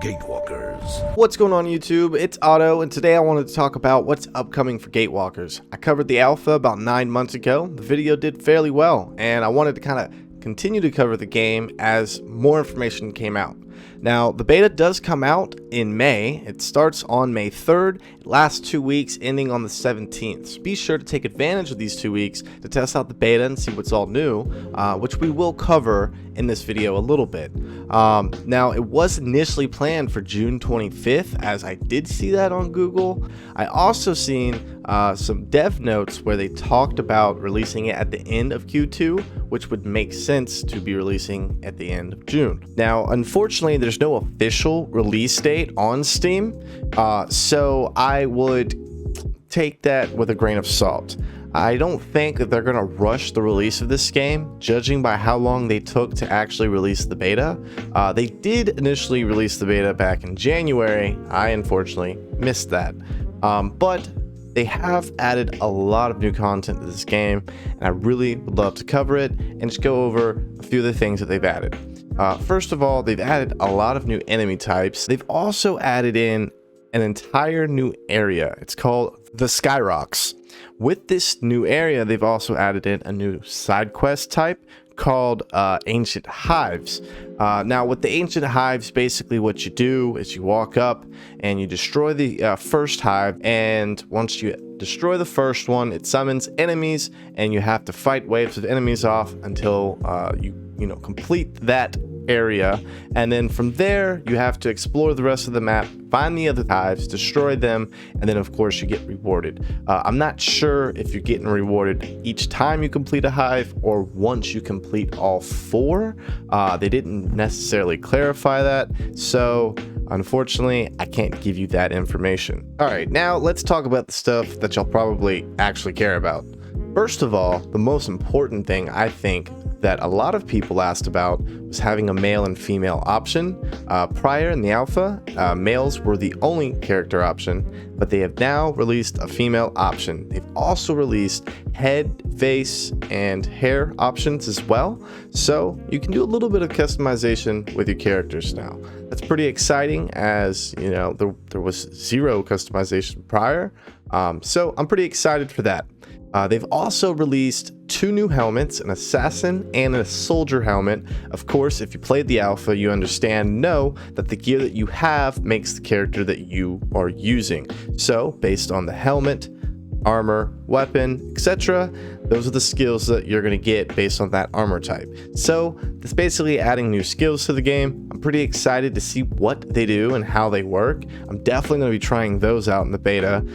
Gatewalkers. What's going on YouTube? It's Otto, and today I wanted to talk about what's upcoming for Gatewalkers. I covered the alpha about 9 months ago. The video did fairly well, and I wanted to kind of continue to cover the game as more information came out. Now, the beta does come out in May. It starts on May 3rd, it lasts 2 weeks, ending on the 17th. So be sure to take advantage of these 2 weeks to test out the beta and see what's all new, which we will cover in this video a little bit. Now, it was initially planned for June 25th, as I did see that on Google. I also seen some dev notes where they talked about releasing it at the end of Q2, which would make sense to be releasing at the end of June. Now, unfortunately, there's no official release date on Steam, so I would take that with a grain of salt. I don't think that they're going to rush the release of this game, judging by how long they took to actually release the beta. They did initially release the beta back in January. I unfortunately missed that. But they have added a lot of new content to this game, and I really would love to cover it and just go over a few of the things that they've added. First of all, they've added a lot of new enemy types. They've also added in an entire new area. It's called the Skyrocks. With this new area, they've also added in a new side quest type called Ancient Hives. Now, with the Ancient Hives, basically what you do is you walk up and you destroy the first hive, and once you destroy the first one, it summons enemies, and you have to fight waves of enemies off until you know, complete that area. And then from there, you have to explore the rest of the map, find the other hives, destroy them, and then of course you get rewarded. I'm not sure if you're getting rewarded each time you complete a hive or once you complete all 4. They didn't necessarily clarify that, so unfortunately I can't give you that information. All right, now let's talk about the stuff that y'all probably actually care about. First of all, the most important thing I think that a lot of people asked about was having a male and female option. Prior in the alpha, males were the only character option, but they have now released a female option. They've also released head, face, and hair options as well, so you can do a little bit of customization with your characters now. That's pretty exciting, as you know, there was 0 customization prior, so I'm pretty excited for that. They've also released 2 new helmets, an assassin and a soldier helmet. Of course, if you played the alpha, you know that the gear that you have makes the character that you are using. So, based on the helmet, armor, weapon, etc., those are the skills that you're going to get based on that armor type. So that's basically adding new skills to the game. I'm pretty excited to see what they do and how they work. I'm definitely going to be trying those out in the beta.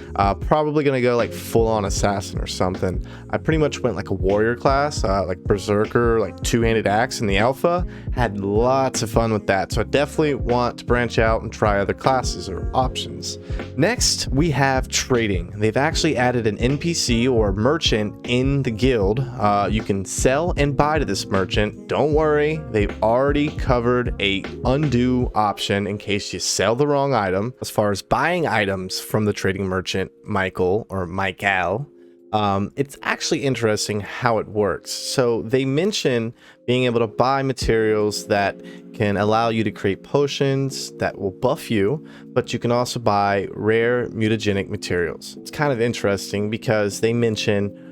Probably going to go like full-on assassin or something. I pretty much went like a warrior class, like berserker, like two-handed axe in the alpha. Had lots of fun with that, so I definitely want to branch out and try other classes or options. Next, we have trading. They've actually added an NPC or merchant in the guild. You can sell and buy to this merchant. Don't worry, they've already covered a undo option in case you sell the wrong item. As far as buying items from the trading merchant Michael or Michael, it's actually interesting how it works. So they mention being able to buy materials that can allow you to create potions that will buff you, but you can also buy rare mutagenic materials. It's kind of interesting because they mention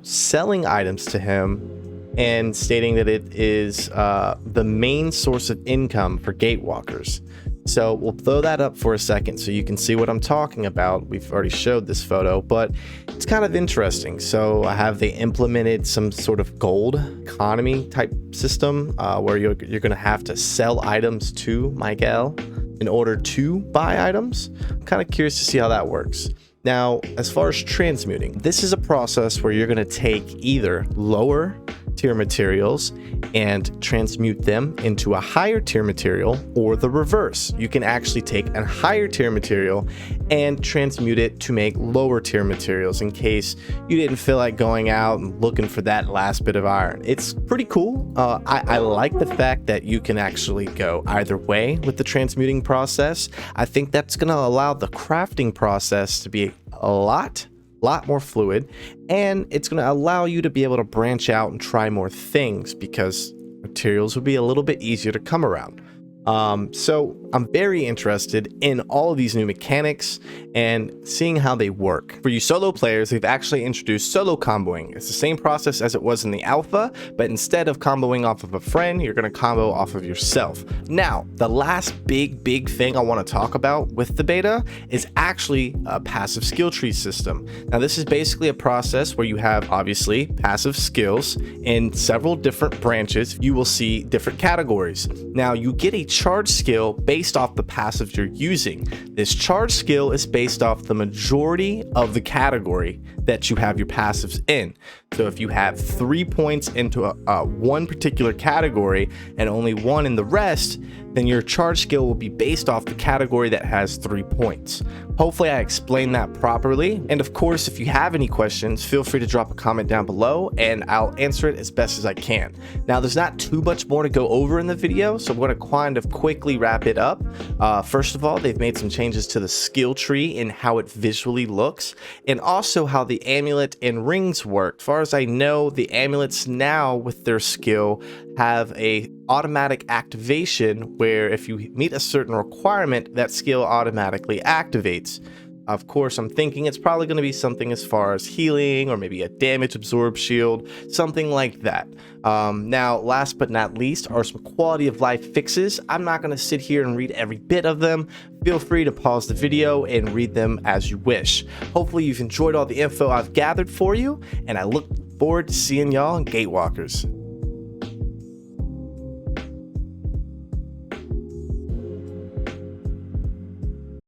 selling items to him and stating that it is the main source of income for Gatewalkers. So we'll throw that up for a second so you can see what I'm talking about. We've already showed this photo, but it's kind of interesting. So have they implemented some sort of gold economy type system where you're going to have to sell items to Miguel in order to buy items? I'm kind of curious to see how that works. Now, as far as transmuting, this is a process where you're going to take either lower tier materials and transmute them into a higher tier material, or the reverse. You can actually take a higher tier material and transmute it to make lower tier materials in case you didn't feel like going out and looking for that last bit of iron. It's pretty cool. I like the fact that you can actually go either way with the transmuting process. I think that's going to allow the crafting process to be a lot more fluid, and it's going to allow you to be able to branch out and try more things because materials would be a little bit easier to come around. So I'm very interested in all of these new mechanics and seeing how they work. For you solo players, they've actually introduced solo comboing. It's the same process as it was in the alpha, but instead of comboing off of a friend, you're going to combo off of yourself. Now, the last big thing I want to talk about with the beta is actually a passive skill tree system. Now, this is basically a process where you have obviously passive skills in several different branches. You will see different categories. Now, you get a charge skill based off the passive you're using. This charge skill is based off the majority of the category that you have your passives in. So if you have 3 points into one particular category and only 1 in the rest, then your charge skill will be based off the category that has 3 points. Hopefully I explained that properly. And of course, if you have any questions, feel free to drop a comment down below and I'll answer it as best as I can. Now, there's not too much more to go over in the video, so I'm going to kind of quickly wrap it up. First of all, they've made some changes to the skill tree and how it visually looks, and also how the amulet and rings work. As far as I know, the amulets now with their skill have a automatic activation where if you meet a certain requirement, that skill automatically activates. Of course, I'm thinking it's probably going to be something as far as healing or maybe a damage absorb shield, something like that. Now, last but not least are some quality of life fixes. I'm not going to sit here and read every bit of them. Feel free to pause the video and read them as you wish. Hopefully you've enjoyed all the info I've gathered for you, and I look forward to seeing y'all in Gatewalkers.